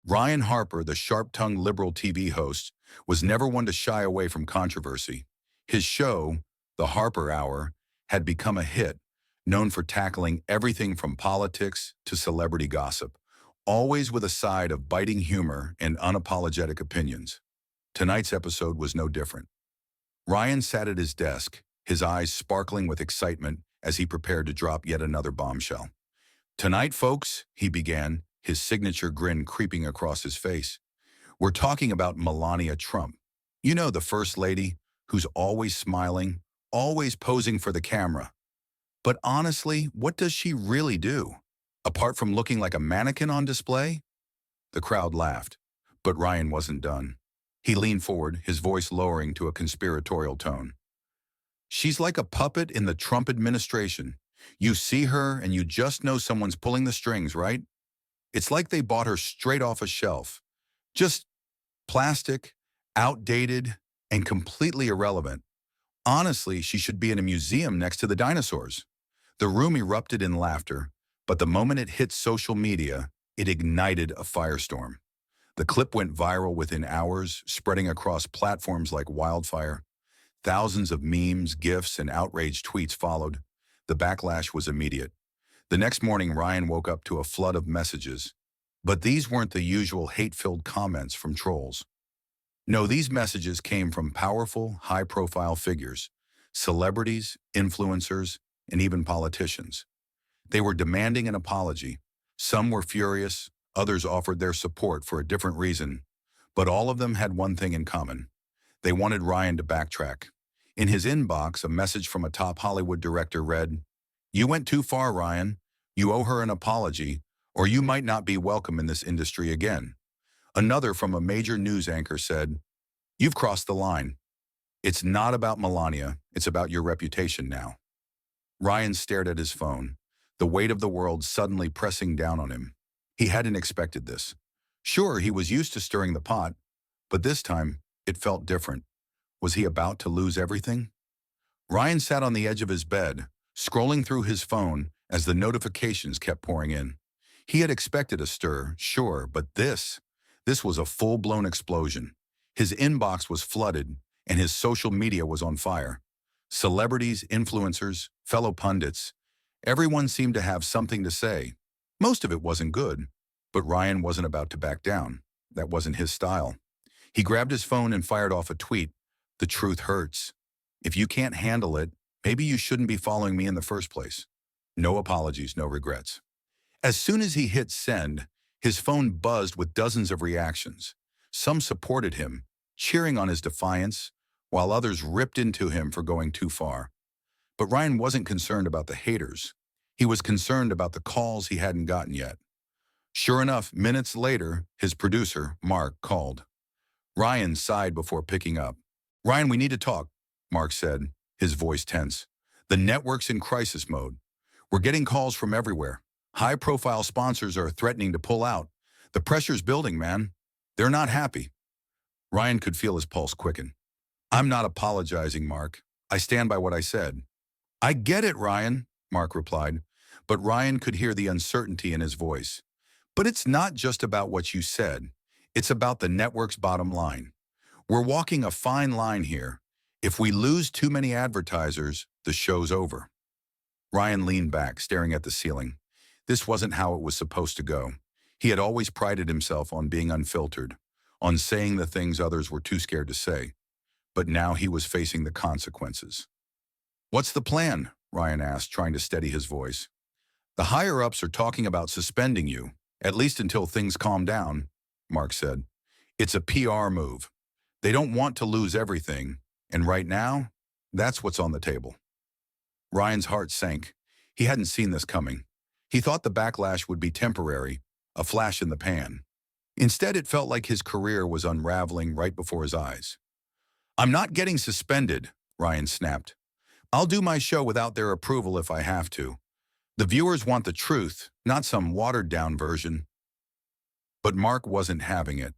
Ryan Harper, the sharp-tongued liberal TV host, was never one to shy away from controversy. His show, The Harper Hour, had become a hit, known for tackling everything from politics to celebrity gossip, always with a side of biting humor and unapologetic opinions. Tonight's episode was no different. Ryan sat at his desk, his eyes sparkling with excitement as he prepared to drop yet another bombshell. "Tonight, folks," he began, his signature grin creeping across his face, "we're talking about Melania Trump. You know, the First Lady, who's always smiling, always posing for the camera. But honestly, what does she really do? Apart from looking like a mannequin on display?" The crowd laughed, but Ryan wasn't done. He leaned forward, his voice lowering to a conspiratorial tone. "She's like a puppet in the Trump administration. You see her and you just know someone's pulling the strings, right? It's like they bought her straight off a shelf. Just plastic, outdated, and completely irrelevant. Honestly, she should be in a museum next to the dinosaurs." The room erupted in laughter, but the moment it hit social media, it ignited a firestorm. The clip went viral within hours, spreading across platforms like wildfire. Thousands of memes, GIFs, and outraged tweets followed. The backlash was immediate. The next morning, Ryan woke up to a flood of messages. But these weren't the usual hate-filled comments from trolls. No, these messages came from powerful, high-profile figures, celebrities, influencers, and even politicians. They were demanding an apology. Some were furious, others offered their support for a different reason. But all of them had one thing in common. They wanted Ryan to backtrack. In his inbox, a message from a top Hollywood director read, "You went too far, Ryan. You owe her an apology, or you might not be welcome in this industry again." Another from a major news anchor said, "You've crossed the line. It's not about Melania, it's about your reputation now." Ryan stared at his phone, the weight of the world suddenly pressing down on him. He hadn't expected this. Sure, he was used to stirring the pot, but this time, it felt different. Was he about to lose everything? Ryan sat on the edge of his bed, scrolling through his phone as the notifications kept pouring in. He had expected a stir, sure, but this was a full-blown explosion. His inbox was flooded, and his social media was on fire. Celebrities, influencers, fellow pundits, everyone seemed to have something to say. Most of it wasn't good, but Ryan wasn't about to back down. That wasn't his style. He grabbed his phone and fired off a tweet. "The truth hurts. If you can't handle it, maybe you shouldn't be following me in the first place. No apologies, no regrets." As soon as he hit send, his phone buzzed with dozens of reactions. Some supported him, cheering on his defiance, while others ripped into him for going too far. But Ryan wasn't concerned about the haters. He was concerned about the calls he hadn't gotten yet. Sure enough, minutes later, his producer, Mark, called. Ryan sighed before picking up. "Ryan, we need to talk," Mark said, his voice tense. "The network's in crisis mode. We're getting calls from everywhere. High-profile sponsors are threatening to pull out. The pressure's building, man. They're not happy." Ryan could feel his pulse quicken. "I'm not apologizing, Mark. I stand by what I said." "I get it, Ryan," Mark replied, but Ryan could hear the uncertainty in his voice. "But it's not just about what you said. It's about the network's bottom line. We're walking a fine line here. If we lose too many advertisers, the show's over." Ryan leaned back, staring at the ceiling. This wasn't how it was supposed to go. He had always prided himself on being unfiltered, on saying the things others were too scared to say. But now he was facing the consequences. "What's the plan?" Ryan asked, trying to steady his voice. "The higher-ups are talking about suspending you, at least until things calm down," Mark said. "It's a PR move. They don't want to lose everything, and right now, that's what's on the table." Ryan's heart sank. He hadn't seen this coming. He thought the backlash would be temporary, a flash in the pan. Instead, it felt like his career was unraveling right before his eyes. "I'm not getting suspended," Ryan snapped. "I'll do my show without their approval if I have to. The viewers want the truth, not some watered-down version." But Mark wasn't having it.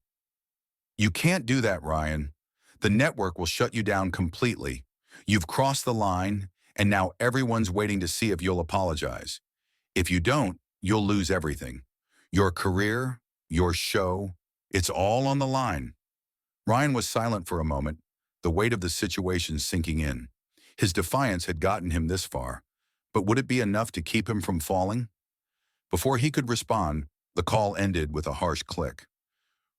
"You can't do that, Ryan. The network will shut you down completely. You've crossed the line, and now everyone's waiting to see if you'll apologize. If you don't, you'll lose everything. Your career, your show, It's all on the line. Ryan was silent for a moment, the weight of the situation sinking in. His defiance had gotten him this far, but would it be enough to keep him from falling? Before he could respond, the call ended with a harsh click.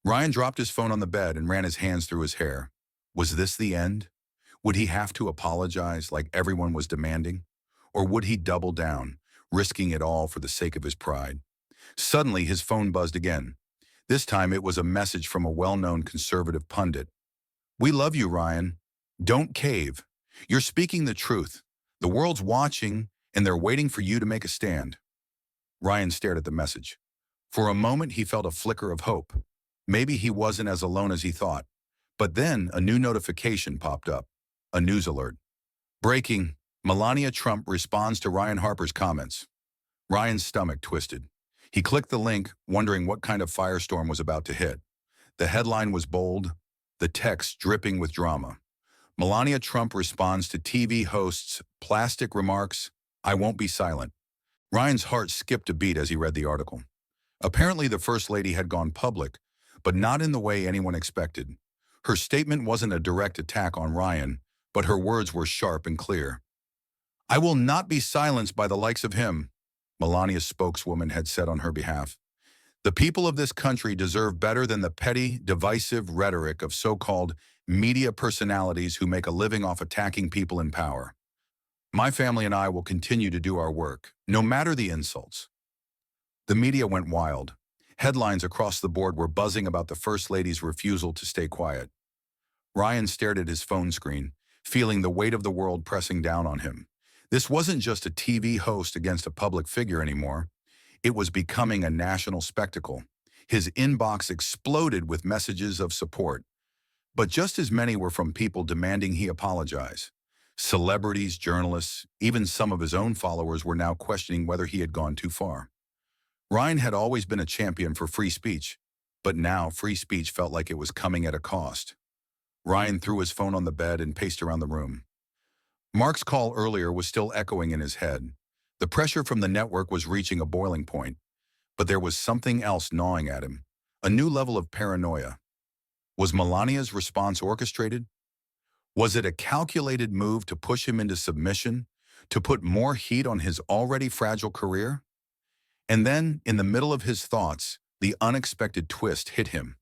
Ryan dropped his phone on the bed and ran his hands through his hair. Was this the end? Would he have to apologize like everyone was demanding? Or would he double down, risking it all for the sake of his pride? Suddenly, his phone buzzed again. This time, it was a message from a well-known conservative pundit. "We love you, Ryan. Don't cave. You're speaking the truth. The world's watching, and they're waiting for you to make a stand." Ryan stared at the message. For a moment, he felt a flicker of hope. Maybe he wasn't as alone as he thought. But then, a new notification popped up. A news alert. Breaking. Melania Trump responds to Ryan Harper's comments. Ryan's stomach twisted. He clicked the link, wondering what kind of firestorm was about to hit. The headline was bold, the text dripping with drama. Melania Trump responds to TV host's plastic remarks, "I won't be silent." Ryan's heart skipped a beat as he read the article. Apparently, the First Lady had gone public, but not in the way anyone expected. Her statement wasn't a direct attack on Ryan, but her words were sharp and clear. "I will not be silenced by the likes of him," Melania's spokeswoman had said on her behalf. "The people of this country deserve better than the petty, divisive rhetoric of so-called media personalities who make a living off attacking people in power. My family and I will continue to do our work, no matter the insults." The media went wild. Headlines across the board were buzzing about the First Lady's refusal to stay quiet. Ryan stared at his phone screen, feeling the weight of the world pressing down on him. This wasn't just a TV host against a public figure anymore. It was becoming a national spectacle. His inbox exploded with messages of support. But just as many were from people demanding he apologize. Celebrities, journalists, even some of his own followers were now questioning whether he had gone too far. Ryan had always been a champion for free speech, but now free speech felt like it was coming at a cost. Ryan threw his phone on the bed and paced around the room. Mark's call earlier was still echoing in his head. The pressure from the network was reaching a boiling point, but there was something else gnawing at him, a new level of paranoia. Was Melania's response orchestrated? Was it a calculated move to push him into submission, to put more heat on his already fragile career? And then, in the middle of his thoughts, the unexpected twist hit him.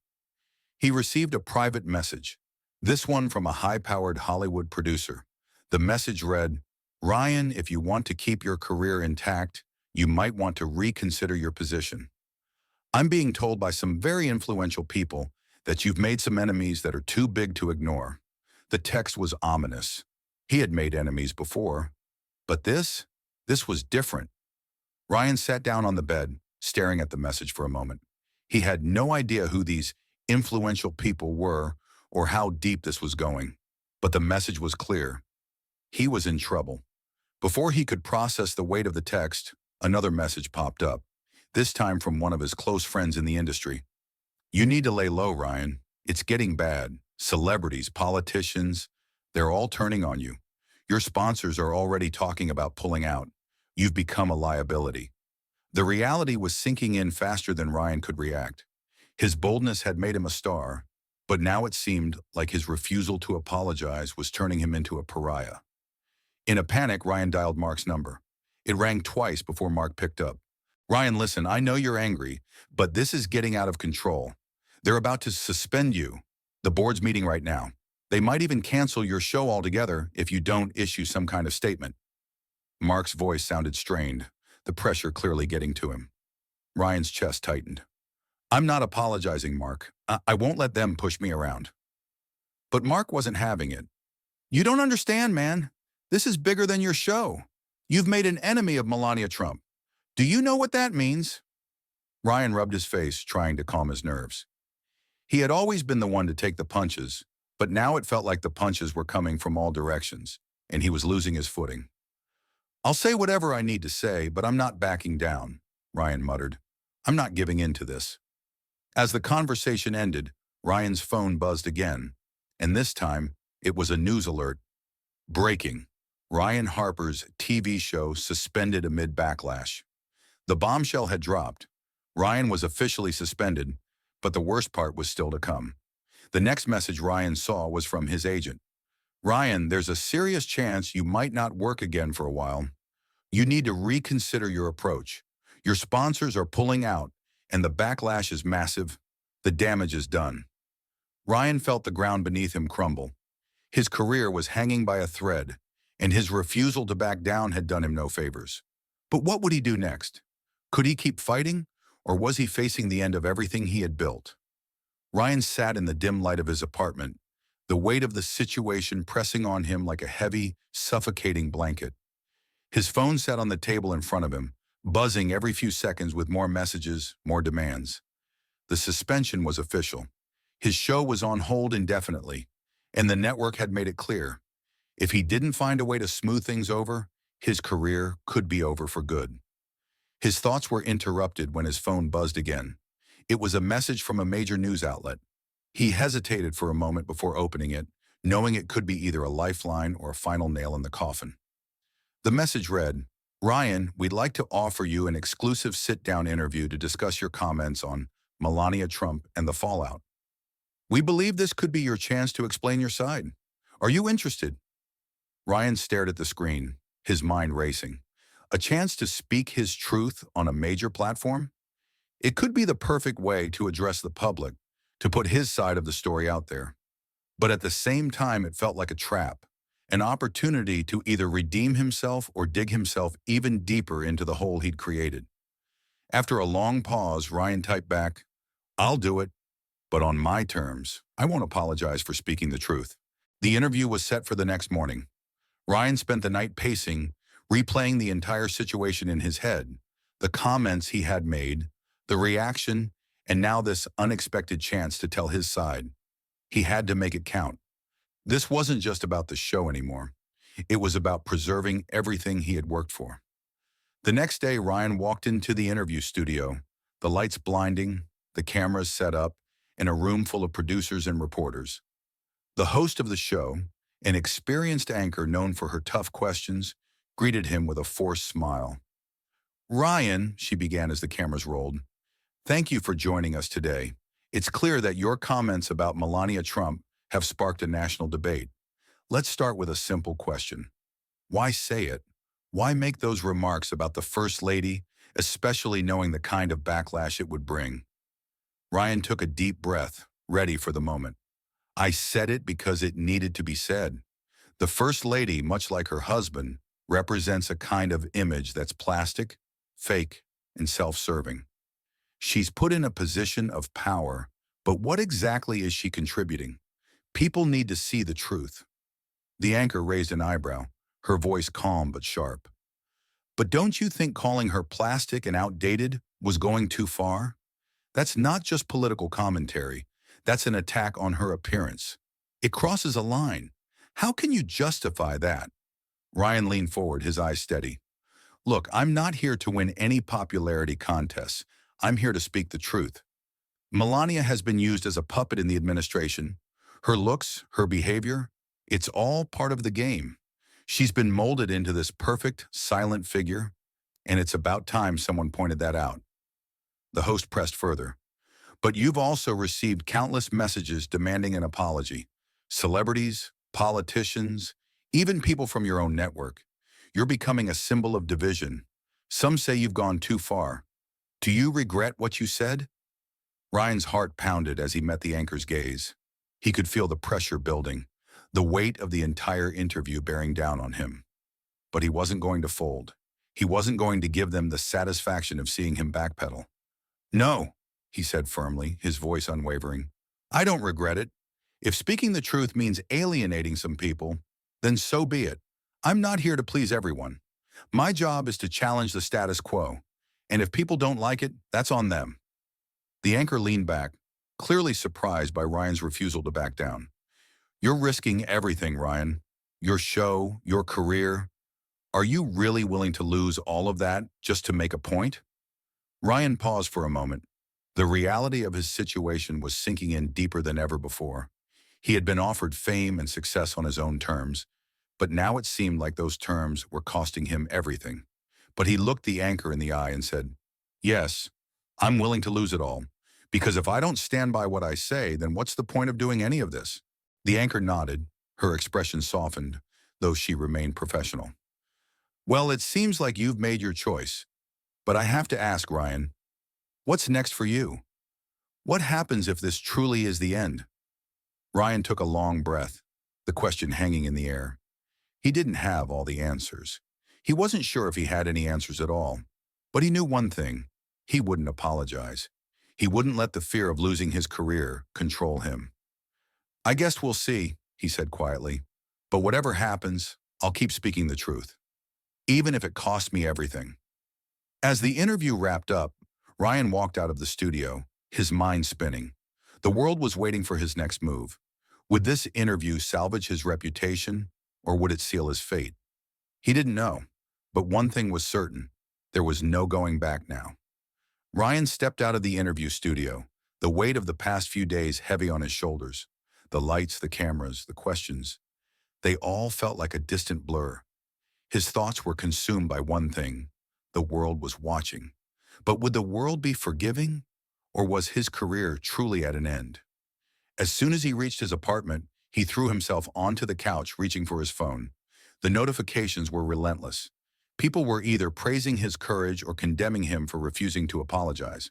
He received a private message, this one from a high-powered Hollywood producer. The message read, "Ryan, if you want to keep your career intact, you might want to reconsider your position. I'm being told by some very influential people that you've made some enemies that are too big to ignore." The text was ominous. He had made enemies before, but this was different. Ryan sat down on the bed, staring at the message for a moment. He had no idea who these influential people were or how deep this was going, but the message was clear. He was in trouble. Before he could process the weight of the text, another message popped up, this time from one of his close friends in the industry. "You need to lay low, Ryan. It's getting bad. Celebrities, politicians, they're all turning on you. Your sponsors are already talking about pulling out. You've become a liability." The reality was sinking in faster than Ryan could react. His boldness had made him a star, but now it seemed like his refusal to apologize was turning him into a pariah. In a panic, Ryan dialed Mark's number. It rang twice before Mark picked up. "Ryan, listen, I know you're angry, but this is getting out of control. They're about to suspend you. The board's meeting right now. They might even cancel your show altogether if you don't issue some kind of statement." Mark's voice sounded strained, the pressure clearly getting to him. Ryan's chest tightened. "I'm not apologizing, Mark. I won't let them push me around." But Mark wasn't having it. "You don't understand, man. This is bigger than your show. You've made an enemy of Melania Trump. Do you know what that means?" Ryan rubbed his face, trying to calm his nerves. He had always been the one to take the punches, but now it felt like the punches were coming from all directions, and he was losing his footing. "I'll say whatever I need to say, but I'm not backing down," Ryan muttered. "I'm not giving in to this." As the conversation ended, Ryan's phone buzzed again, and this time it was a news alert. Breaking. Ryan Harper's TV show suspended amid backlash. The bombshell had dropped. Ryan was officially suspended, But the worst part was still to come. The next message Ryan saw was from his agent. Ryan, there's a serious chance you might not work again for a while. You need to reconsider your approach. Your sponsors are pulling out, and the backlash is massive. The damage is done. Ryan felt the ground beneath him crumble. His career was hanging by a thread, and his refusal to back down had done him no favors. But what would he do next? Could he keep fighting, or was he facing the end of everything he had built? Ryan sat in the dim light of his apartment, the weight of the situation pressing on him like a heavy, suffocating blanket. His phone sat on the table in front of him, buzzing every few seconds with more messages, more demands. The suspension was official. His show was on hold indefinitely, and the network had made it clear. If he didn't find a way to smooth things over, his career could be over for good. His thoughts were interrupted when his phone buzzed again. It was a message from a major news outlet. He hesitated for a moment before opening it, knowing it could be either a lifeline or a final nail in the coffin. The message read, Ryan, we'd like to offer you an exclusive sit-down interview to discuss your comments on Melania Trump and the fallout. We believe this could be your chance to explain your side. Are you interested? Ryan stared at the screen, his mind racing. A chance to speak his truth on a major platform? It could be the perfect way to address the public, to put his side of the story out there. But at the same time, it felt like a trap, an opportunity to either redeem himself or dig himself even deeper into the hole he'd created. After a long pause, Ryan typed back, I'll do it, but on my terms. I won't apologize for speaking the truth. The interview was set for the next morning. Ryan spent the night pacing, replaying the entire situation in his head, the comments he had made, the reaction, and now this unexpected chance to tell his side. He had to make it count. This wasn't just about the show anymore. It was about preserving everything he had worked for. The next day, Ryan walked into the interview studio, the lights blinding, the cameras set up, in a room full of producers and reporters. The host of the show, an experienced anchor known for her tough questions, greeted him with a forced smile. Ryan, she began as the cameras rolled, thank you for joining us today. It's clear that your comments about Melania Trump have sparked a national debate. Let's start with a simple question. Why say it? Why make those remarks about the First Lady, especially knowing the kind of backlash it would bring? Ryan took a deep breath, ready for the moment. I said it because it needed to be said. The First Lady, much like her husband, represents a kind of image that's plastic, fake, and self-serving. She's put in a position of power, but what exactly is she contributing? People need to see the truth. The anchor raised an eyebrow, her voice calm but sharp. But don't you think calling her plastic and outdated was going too far? That's not just political commentary. That's an attack on her appearance. It crosses a line. How can you justify that? Ryan leaned forward, his eyes steady. Look, I'm not here to win any popularity contests. I'm here to speak the truth. Melania has been used as a puppet in the administration. Her looks, her behavior, it's all part of the game. She's been molded into this perfect, silent figure, and it's about time someone pointed that out. The host pressed further. But you've also received countless messages demanding an apology. Celebrities, politicians, even people from your own network. You're becoming a symbol of division. Some say you've gone too far. Do you regret what you said? Ryan's heart pounded as he met the anchor's gaze. He could feel the pressure building, the weight of the entire interview bearing down on him. But he wasn't going to fold. He wasn't going to give them the satisfaction of seeing him backpedal. No, he said firmly, his voice unwavering. I don't regret it. If speaking the truth means alienating some people, then so be it. I'm not here to please everyone. My job is to challenge the status quo, and if people don't like it, that's on them. The anchor leaned back, clearly surprised by Ryan's refusal to back down. You're risking everything, Ryan. Your show, your career. Are you really willing to lose all of that just to make a point? Ryan paused for a moment. The reality of his situation was sinking in deeper than ever before. He had been offered fame and success on his own terms, but now it seemed like those terms were costing him everything. But he looked the anchor in the eye and said, yes, I'm willing to lose it all, Because if I don't stand by what I say, then what's the point of doing any of this? The anchor nodded, her expression softened, though she remained professional. Well, it seems like you've made your choice. But I have to ask, Ryan, what's next for you? What happens if this truly is the end? Ryan took a long breath, the question hanging in the air. He didn't have all the answers. He wasn't sure if he had any answers at all. But he knew one thing. He wouldn't apologize. He wouldn't let the fear of losing his career control him. I guess we'll see, he said quietly. But whatever happens, I'll keep speaking the truth, even if it costs me everything. As the interview wrapped up, Ryan walked out of the studio, his mind spinning. The world was waiting for his next move. Would this interview salvage his reputation, or would it seal his fate? He didn't know, but one thing was certain. There was no going back now. Ryan stepped out of the interview studio, the weight of the past few days heavy on his shoulders. The lights, the cameras, the questions. They all felt like a distant blur. His thoughts were consumed by one thing. The world was watching. But would the world be forgiving? Or was his career truly at an end? As soon as he reached his apartment, he threw himself onto the couch, reaching for his phone. The notifications were relentless. People were either praising his courage or condemning him for refusing to apologize.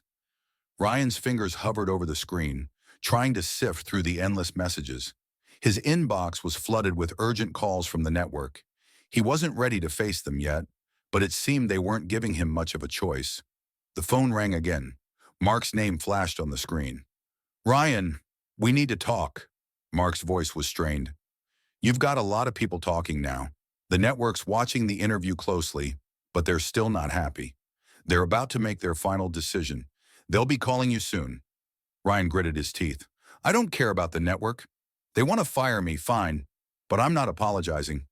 Ryan's fingers hovered over the screen, trying to sift through the endless messages. His inbox was flooded with urgent calls from the network. He wasn't ready to face them yet, but it seemed they weren't giving him much of a choice. The phone rang again. Mark's name flashed on the screen. Ryan, we need to talk. Mark's voice was strained. You've got a lot of people talking now. The network's watching the interview closely, but they're still not happy. They're about to make their final decision. They'll be calling you soon. Ryan gritted his teeth. I don't care about the network. They want to fire me, fine, but I'm not apologizing.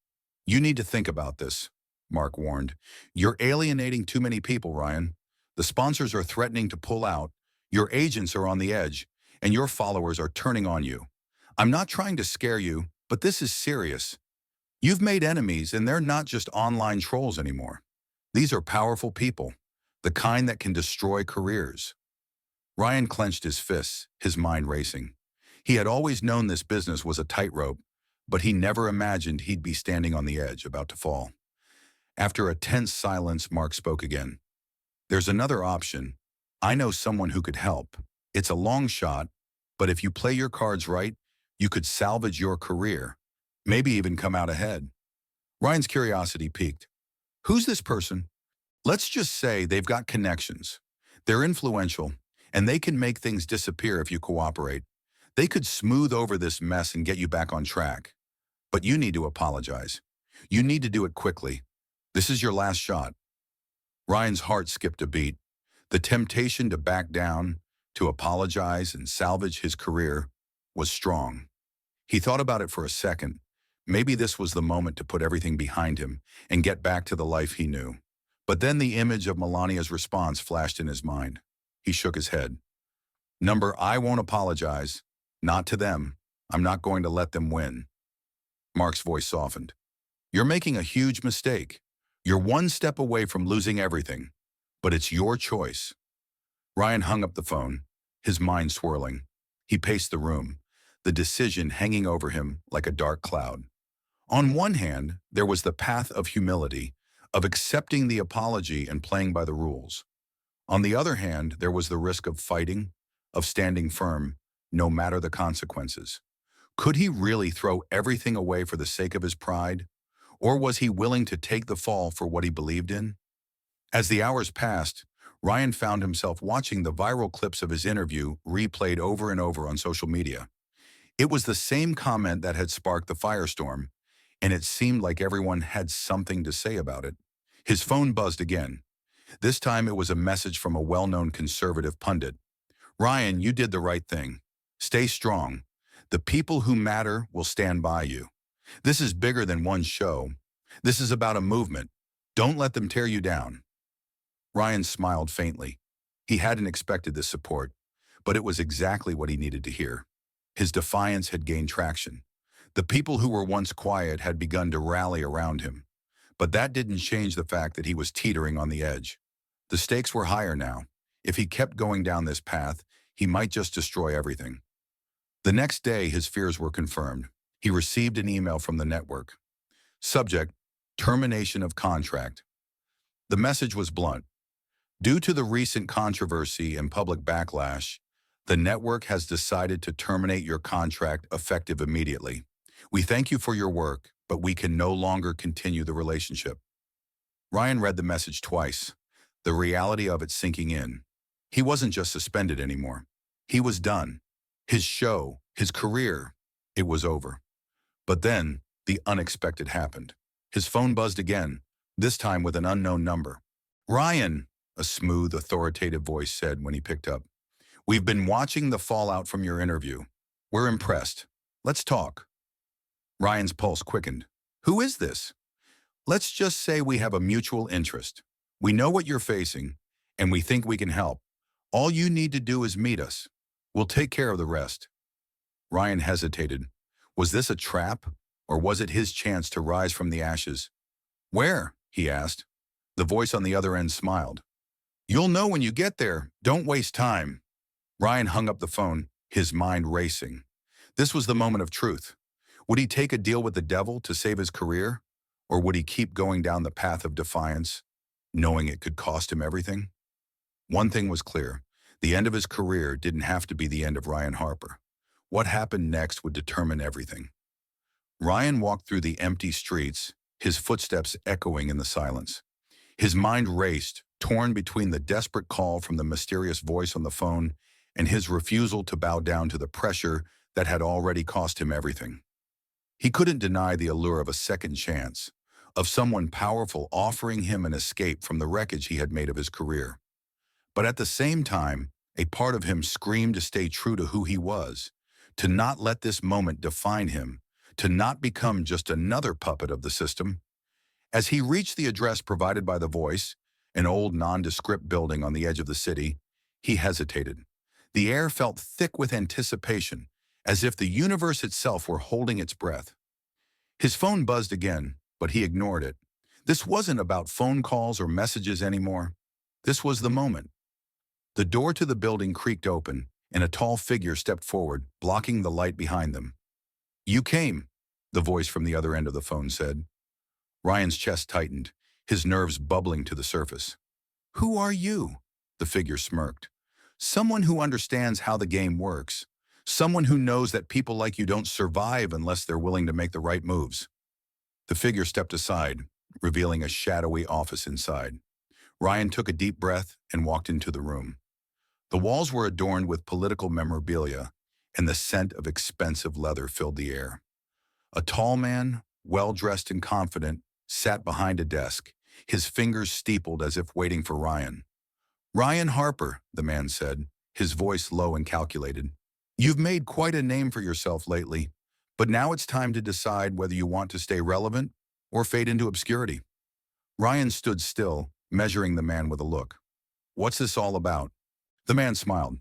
You need to think about this, Mark warned. You're alienating too many people, Ryan. The sponsors are threatening to pull out, your agents are on the edge, and your followers are turning on you. I'm not trying to scare you, but this is serious. You've made enemies, and they're not just online trolls anymore. These are powerful people, the kind that can destroy careers. Ryan clenched his fists, his mind racing. He had always known this business was a tightrope, but he never imagined he'd be standing on the edge, about to fall. After a tense silence, Mark spoke again. There's another option. I know someone who could help. It's a long shot, but if you play your cards right, you could salvage your career, maybe even come out ahead. Ryan's curiosity piqued. Who's this person? Let's just say they've got connections. They're influential, and they can make things disappear if you cooperate. They could smooth over this mess and get you back on track. But you need to apologize. You need to do it quickly. This is your last shot. Ryan's heart skipped a beat. The temptation to back down, to apologize and salvage his career, was strong. He thought about it for a second. Maybe this was the moment to put everything behind him and get back to the life he knew. But then the image of Melania's response flashed in his mind. He shook his head. I won't apologize. Not to them. I'm not going to let them win. Mark's voice softened. You're making a huge mistake. You're one step away from losing everything. But it's your choice. Ryan hung up the phone, his mind swirling. He paced the room, the decision hanging over him like a dark cloud. On one hand, there was the path of humility, of accepting the apology and playing by the rules. On the other hand, there was the risk of fighting, of standing firm, no matter the consequences. Could he really throw everything away for the sake of his pride? Or was he willing to take the fall for what he believed in? As the hours passed, Ryan found himself watching the viral clips of his interview replayed over and over on social media. It was the same comment that had sparked the firestorm, and it seemed like everyone had something to say about it. His phone buzzed again. This time it was a message from a well-known conservative pundit. Ryan, you did the right thing. Stay strong. The people who matter will stand by you. This is bigger than one show. This is about a movement. Don't let them tear you down. Ryan smiled faintly. He hadn't expected this support, but it was exactly what he needed to hear. His defiance had gained traction. The people who were once quiet had begun to rally around him. But that didn't change the fact that he was teetering on the edge. The stakes were higher now. If he kept going down this path, he might just destroy everything. The next day, his fears were confirmed. He received an email from the network. Subject: termination of contract. The message was blunt. Due to the recent controversy and public backlash, the network has decided to terminate your contract effective immediately. We thank you for your work, but we can no longer continue the relationship. Ryan read the message twice, the reality of it sinking in. He wasn't just suspended anymore. He was done. His show, his career, it was over. But then, the unexpected happened. His phone buzzed again, this time with an unknown number. "Ryan," a smooth, authoritative voice said when he picked up. "We've been watching the fallout from your interview. We're impressed. Let's talk." Ryan's pulse quickened. "Who is this?" "Let's just say we have a mutual interest. We know what you're facing, and we think we can help. All you need to do is meet us. We'll take care of the rest." Ryan hesitated. Was this a trap, or was it his chance to rise from the ashes? "Where?" he asked. The voice on the other end smiled. "You'll know when you get there. Don't waste time." Ryan hung up the phone, his mind racing. This was the moment of truth. Would he take a deal with the devil to save his career? Or would he keep going down the path of defiance, knowing it could cost him everything? One thing was clear. The end of his career didn't have to be the end of Ryan Harper. What happened next would determine everything. Ryan walked through the empty streets, his footsteps echoing in the silence. His mind raced, torn between the desperate call from the mysterious voice on the phone and his refusal to bow down to the pressure that had already cost him everything. He couldn't deny the allure of a second chance, of someone powerful offering him an escape from the wreckage he had made of his career. But at the same time, a part of him screamed to stay true to who he was, to not let this moment define him, to not become just another puppet of the system. As he reached the address provided by the voice, an old nondescript building on the edge of the city, he hesitated. The air felt thick with anticipation, as if the universe itself were holding its breath. His phone buzzed again, but he ignored it. This wasn't about phone calls or messages anymore. This was the moment. The door to the building creaked open, and a tall figure stepped forward, blocking the light behind them. "You came," the voice from the other end of the phone said. Ryan's chest tightened, his nerves bubbling to the surface. "Who are you?" the figure smirked. "Someone who understands how the game works. Someone who knows that people like you don't survive unless they're willing to make the right moves." The figure stepped aside, revealing a shadowy office inside. Ryan took a deep breath and walked into the room. The walls were adorned with political memorabilia, and the scent of expensive leather filled the air. A tall man, well-dressed and confident, sat behind a desk, his fingers steepled as if waiting for Ryan. "Ryan Harper," the man said, his voice low and calculated. "You've made quite a name for yourself lately, but now it's time to decide whether you want to stay relevant or fade into obscurity." Ryan stood still, measuring the man with a look. "What's this all about?" The man smiled.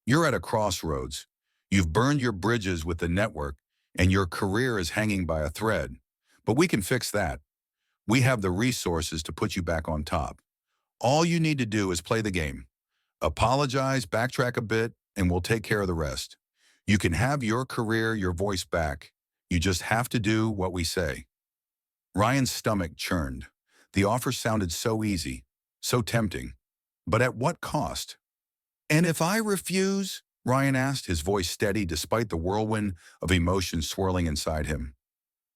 "You're at a crossroads. You've burned your bridges with the network, and your career is hanging by a thread. But we can fix that. We have the resources to put you back on top. All you need to do is play the game. Apologize, backtrack a bit, and we'll take care of the rest. You can have your career, your voice back. You just have to do what we say." Ryan's stomach churned. The offer sounded so easy, so tempting. But at what cost? "And if I refuse?" Ryan asked, his voice steady despite the whirlwind of emotion swirling inside him.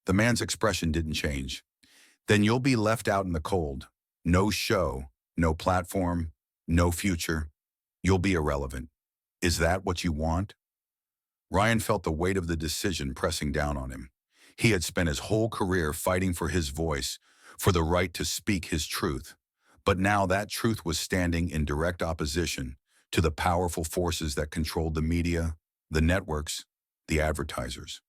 The man's expression didn't change. "Then you'll be left out in the cold. No show, no platform, no future. You'll be irrelevant. Is that what you want?" Ryan felt the weight of the decision pressing down on him. He had spent his whole career fighting for his voice, for the right to speak his truth. But now that truth was standing in direct opposition to the powerful forces that controlled the media, the networks, the advertisers.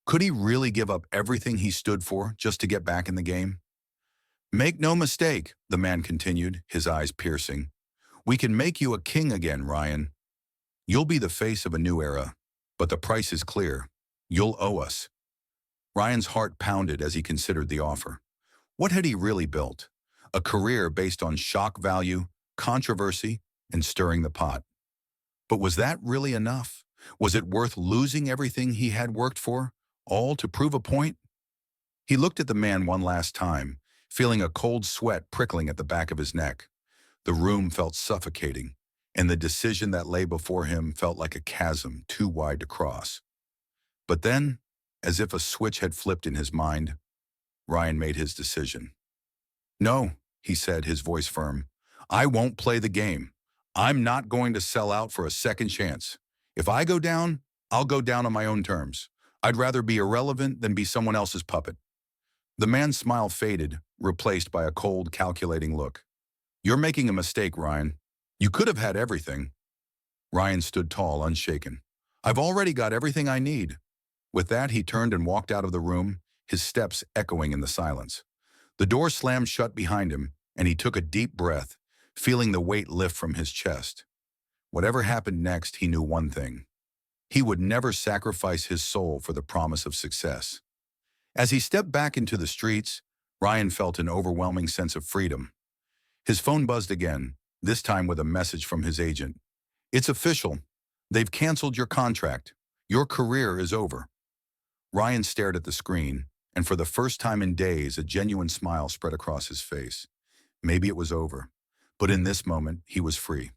Could he really give up everything he stood for just to get back in the game? "Make no mistake," the man continued, his eyes piercing. "We can make you a king again, Ryan. You'll be the face of a new era, but the price is clear. You'll owe us." Ryan's heart pounded as he considered the offer. What had he really built? A career based on shock value, controversy, and stirring the pot. But was that really enough? Was it worth losing everything he had worked for, all to prove a point? He looked at the man one last time, feeling a cold sweat prickling at the back of his neck. The room felt suffocating, and the decision that lay before him felt like a chasm too wide to cross. But then, as if a switch had flipped in his mind, Ryan made his decision. "No," he said, his voice firm. "I won't play the game. I'm not going to sell out for a second chance. If I go down, I'll go down on my own terms. I'd rather be irrelevant than be someone else's puppet." The man's smile faded, replaced by a cold, calculating look. "You're making a mistake, Ryan. You could have had everything." Ryan stood tall, unshaken. "I've already got everything I need." With that, he turned and walked out of the room, his steps echoing in the silence. The door slammed shut behind him, and he took a deep breath, feeling the weight lift from his chest. Whatever happened next, he knew one thing. He would never sacrifice his soul for the promise of success. As he stepped back into the streets, Ryan felt an overwhelming sense of freedom. His phone buzzed again, this time with a message from his agent. "It's official. They've canceled your contract. Your career is over." Ryan stared at the screen, and for the first time in days, a genuine smile spread across his face. Maybe it was over, but in this moment, he was free.